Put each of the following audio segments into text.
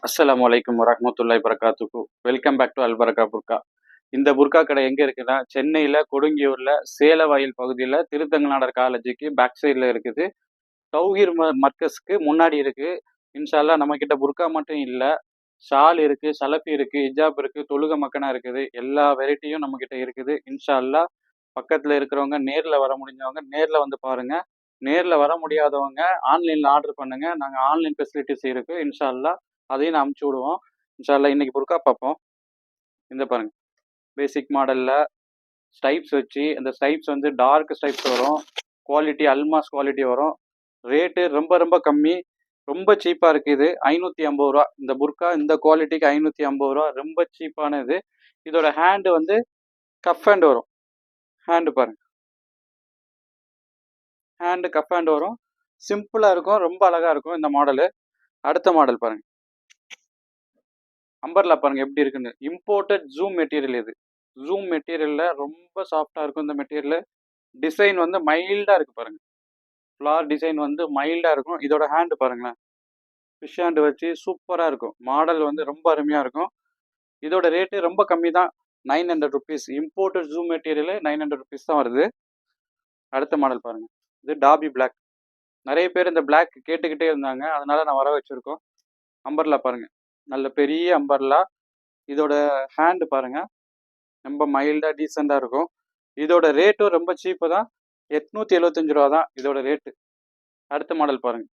அஸ்ஸலாமு அலைக்கும் வரஹ்மத்துல்லாஹி வரகாத்துஹு. Welcome back to Albaraka burqa. இந்த புர்கா கடை எங்க இருக்குன்னா, சென்னையில கொடுங்கியூர்ல சேலவாயில் பகுதியில திருத்தங்கநாதர் காலேஜுக்கு பேக் சைடுல இருக்குது. தௌஹீர் மர்கஸ்க்கு முன்னாடி இருக்கு. இன்ஷா அல்லாஹ் நம்ம கிட்ட புர்கா மட்டும் இல்ல, ஷால் இருக்கு, சலஃபி இருக்கு, ஹிஜாப் இருக்கு, தொழுக மக்கனா இருக்குது. எல்லா வெரைட்டியும் நம்ம கிட்ட இருக்குது. இன்ஷா அல்லாஹ் பக்கத்துல இருக்கிறவங்க நேர்ல வர முடிஞ்சவங்க நேர்ல வந்து பாருங்க. நேர்ல வர முடியாதவங்க ஆன்லைன்ல ஆர்டர் பண்ணுங்க. நாங்க ஆன்லைன் ஃபெசிலிட்டிஸ் இருக்கு. இன்ஷா அல்லாஹ் அதையும் நான் அனுப்பிச்சு விடுவோம். இன்ஷா அல்லாஹ் இன்னைக்கு புர்கா பார்ப்போம். இந்த பாருங்க, பேசிக் மாடல்ல ஸ்டைப்ஸ் வச்சு, இந்த ஸ்டைப்ஸ் வந்து டார்க் ஸ்டைப்ஸ் வரும். குவாலிட்டி அல்மாஸ் குவாலிட்டி வரும். ரேட்டு ரொம்ப ரொம்ப கம்மி, ரொம்ப சீப்பா இருக்கு. இது 550 ரூபா. இந்த புர்கா இந்த குவாலிட்டிக்கு 550 ரூபா, ரொம்ப சீப்பான இது. இதோட ஹேண்ட் வந்து கஃப் ஹேண்ட் வரும். ஹேண்டு பாருங்க, ஹேண்டு கஃப் ஹேண்ட் வரும். சிம்பிளா இருக்கும், ரொம்ப அழகா இருக்கும் இந்த மாடலு. அடுத்த மாடல் பாருங்க, அம்பர்லா பாருங்க எப்படி இருக்குன்னு. இம்போர்ட்டட் ஜூம் மெட்டீரியல் இது. ஜூம் மெட்டீரியல்ல ரொம்ப சாஃப்டா இருக்கும் இந்த மெட்டீரியல். டிசைன் வந்து மைல்டா இருக்கு பாருங்க. ஃப்ளார் டிசைன் வந்து மைல்டா இருக்கும். இதோட ஹேண்ட் பாருங்களேன், ஃபிஷ் ஹேண்ட் வச்சு சூப்பரா இருக்கும். மாடல் வந்து ரொம்ப அருமையா இருக்கும். இதோட ரேட்டு ரொம்ப கம்மி தான், 900 rupees. Imported zoom material 900 rupees தான் வருது. அடுத்த மாடல் பாருங்க, இது டாபி பிளாக். நிறைய பேர் இந்த பிளாக் கேட்டுக்கிட்டே இருந்தாங்க, அதனால நான் வர வச்சிருக்கோம். அம்பர்லா பாருங்க, நல்ல பெரிய அம்பர்லா. இதோட ஹேண்ட் பாருங்க, ரொம்ப மைல்டா டீசெண்டா இருக்கும். இதோட ரேட்டும் ரொம்ப சீப்பு தான், 875 ரூபா தான் இதோட ரேட்டு. அடுத்த மாடல் பாருங்க,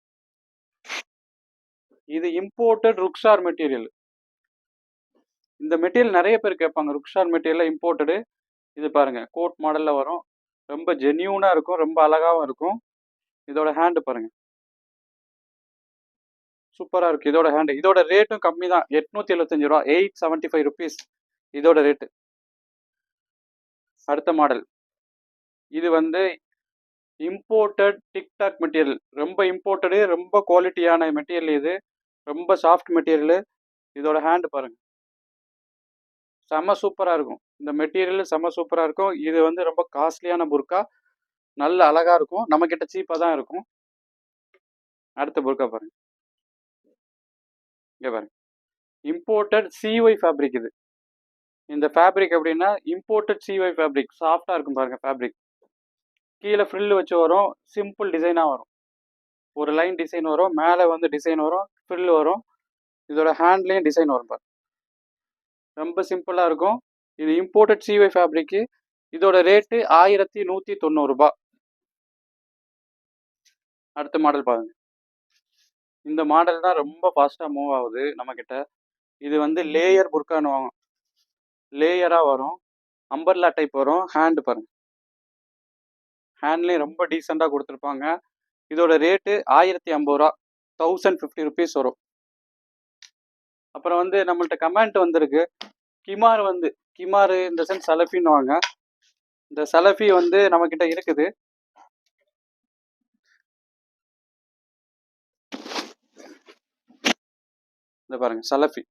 இது இம்போர்ட்டட் ருக்ஷார் மெட்டீரியல். இந்த மெட்டீரியல் நிறைய பேர் கேட்பாங்க, ருக்ஷார் மெட்டீரியல் இம்போர்ட்டடு. இது பாருங்க, கோட் மாடல்ல வரும். ரொம்ப ஜென்யூனா இருக்கும், ரொம்ப அழகாவும் இருக்கும். இதோட ஹேண்ட் பாருங்க, சூப்பரா இருக்கு இதோட ஹேண்ட். இதோட ரேட்டும் கம்மி தான், 875 ரூபா, 875 ருபீஸ் இதோட ரேட்டு. அடுத்த மாடல், இது வந்து இம்போர்ட்டட் டிக்டாக் மெட்டீரியல். ரொம்ப இம்போர்ட்டடு, ரொம்ப குவாலிட்டியான மெட்டீரியல் இது. ரொம்ப சாஃப்ட் மெட்டீரியல். இதோட ஹேண்ட் பாருங்க, செம சூப்பரா இருக்கும். இந்த மெட்டீரியல் செம சூப்பரா இருக்கும். இது வந்து ரொம்ப காஸ்ட்லியான புர்கா, நல்ல அழகா இருக்கும். நம்ம கிட்ட சீப்பா தான் இருக்கும். அடுத்த புர்கா பாருங்க, இங்க பாருங்க, இம்போர்ட்டட் சிஒய் ஃபேப்ரிக் இது. இந்த ஃபேப்ரிக் எப்படின்னா, இம்போர்ட்டட் சிஒய் ஃபேப்ரிக். சாஃப்டா இருக்கும் பாருங்க ஃபேப்ரிக். கீழே ஃப்ரில் வச்சு வரும், சிம்பிள் டிசைனா வரும். ஒரு லைன் டிசைன் வரும், மேலே வந்து டிசைன் வரும், ஃப்ரில் வரும். இதோட ஹேண்ட்லேயும் டிசைன் வரும் பாருங்க, ரொம்ப சிம்பிளா இருக்கும். இது இம்போர்ட்டட் சிஒய் ஃபேப்ரிக். இதோட ரேட்டு 1190 ரூபாய். அடுத்த மாடல் பாருங்க, இந்த மாடல் தான் ரொம்ப ஃபாஸ்டா மூவ் ஆகுது நம்ம கிட்ட. இது வந்து லேயர் புர்கான்னு வாங்க, லேயரா வரும், அம்பர்லா டைப் வரும். ஹேண்ட் பாருங்க, ஹேண்ட்லேயும் ரொம்ப டீசெண்டாக கொடுத்துருப்பாங்க. இதோட ரேட்டு 1050 ரூபா, 1050 ருபீஸ் வரும். அப்புறம் வந்து நம்மள்ட்ட கமெண்ட் வந்திருக்கு, கிமார் வந்து, கிமார் இந்த சென்ஸ் சலஃபின்னு வாங்க. இந்த சலஃபி வந்து நம்ம கிட்ட இருக்குது. இந்த பாருங்க சலஃபி,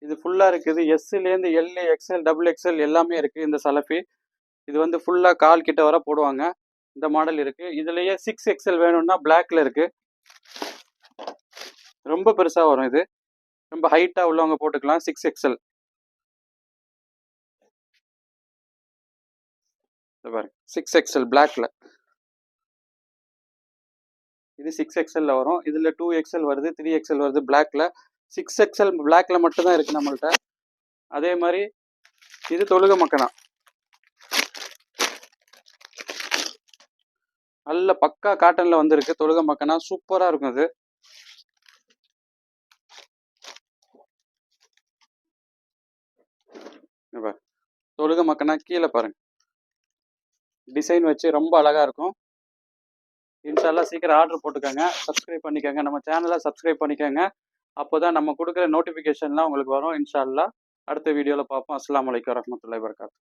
இது ஃபுல்லா இருக்குது. எஸ்லேருந்து எல், எக்ஸ்எல், டபுள் எக்ஸ்எல் எல்லாமே இருக்கு இந்த சலஃபி. இது வந்து ஃபுல்லா கால் கிட்ட வர போடுவாங்க. இந்த மாடல் இருக்கு. இதுலயே 6 எக்ஸ்எல் வேணும்னா பிளாக்ல இருக்கு. ரொம்ப பெருசா வரும் இது, ரொம்ப ஹைட்டா உள்ளவங்க போட்டுக்கலாம். 6 எக்ஸ்எல் பாருங்க, 6 எக்ஸ்எல் பிளாக்ல. இது 6 எக்ஸ்எல்ல வரும். இதுல 2 எக்ஸ்எல் வருது, 3 எக்ஸ்எல் வருது பிளாக்ல. 6 எக்ஸ்எல் பிளாக்ல மட்டும் தான் இருக்கு நம்மள்ட்ட. அதே மாதிரி இது தொழுக மக்கனா, நல்ல பக்கா காட்டன்ல வந்திருக்கு. தொழுக மக்கனா சூப்பரா இருக்கும் இது. தொழுக மக்கனா கீழே பாருங்க, டிசைன் வச்சு ரொம்ப அழகா இருக்கும். இன்ஷால்லா சீக்கிரம் ஆர்டர் போட்டுக்கோங்க, சப்ஸ்கிரைப் பண்ணிக்கோங்க, நம்ம சேனலை சப்ஸ்கிரைப் பண்ணிக்கோங்க. அப்போதான் நம்ம கொடுக்குற நோட்டிஃபிகேஷன்லாம் உங்களுக்கு வரும். இன்ஷால்லா அடுத்த வீடியோவில் பார்ப்போம். அஸ்ஸலாமு அலைக்கும் வரஹ்மத்துல்லாஹி வபரகாத்துஹு.